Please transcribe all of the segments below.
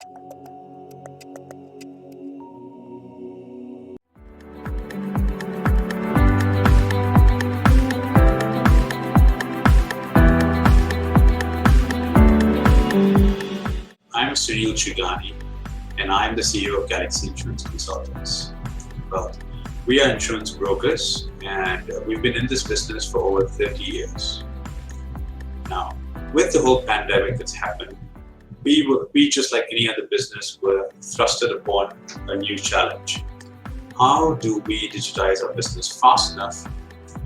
I'm Sunil Chugani, and I'm the CEO of Galaxy Insurance Consultants. Well, we are insurance brokers, and we've been in this business for over 30 years. Now, with the whole pandemic that's happened, we just like any other business were thrusted upon a new challenge. How do we digitize our business fast enough,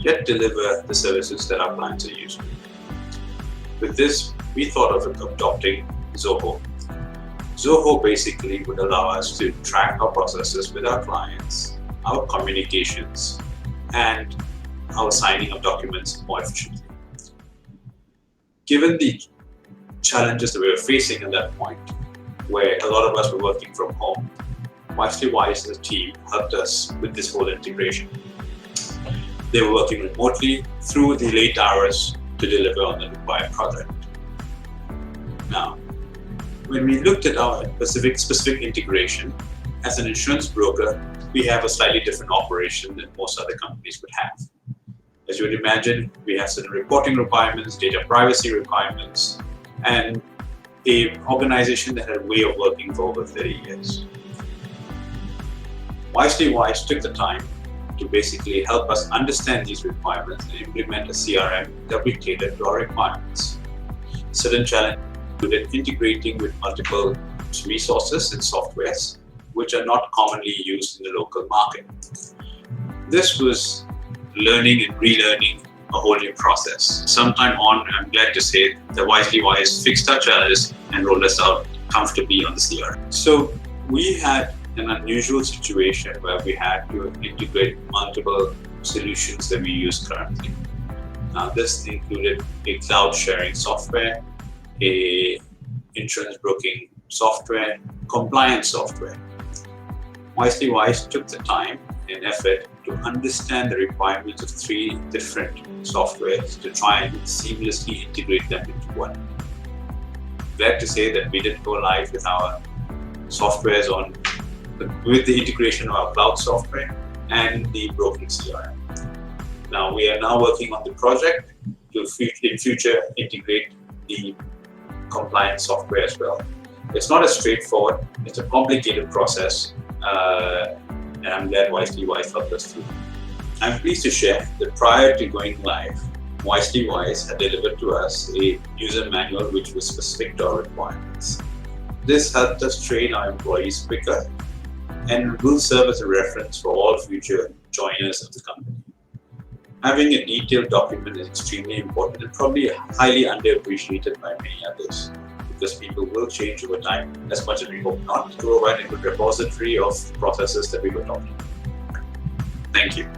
yet deliver the services that our clients are used to? With this, we thought of adopting Zoho. Zoho basically would allow us to track our processes with our clients, our communications, and our signing of documents more efficiently. Given the challenges that we were facing at that point, where a lot of us were working from home, WiselyWise as a team helped us with this whole integration. They were working remotely through the late hours to deliver on the required project. Now, when we looked at our specific integration, as an insurance broker, we have a slightly different operation than most other companies would have. As you would imagine, we have certain reporting requirements, data privacy requirements, and an organization that had a way of working for over 30 years. WiselyWise took the time to basically help us understand these requirements and implement a CRM that we catered to our requirements. Certain challenges included integrating with multiple resources and softwares, which are not commonly used in the local market. This was learning and relearning a whole new process. Sometime on, I'm glad to say that WiselyWise fixed our challenges and rolled us out comfortably on the CRM. So we had an unusual situation where we had to integrate multiple solutions that we use currently. Now, this included a cloud sharing software, a insurance broking software, compliance software. WiselyWise took the time and effort to understand the requirements of 3 different softwares to try and seamlessly integrate them into one. Glad to say that we did go live with our softwares with the integration of our cloud software and the broking CRM. Now, we are now working on the project to in future integrate the compliance software as well. It's not as straightforward, it's a complicated process, and I'm glad WiselyWise helped us through. I'm pleased to share that prior to going live, WiselyWise had delivered to us a user manual which was specific to our requirements. This helped us train our employees quicker and will serve as a reference for all future joiners of the company. Having a detailed document is extremely important and probably highly underappreciated by many others, because people will change over time, as much as we hope not, to provide a good repository of processes that we were talking about. Thank you.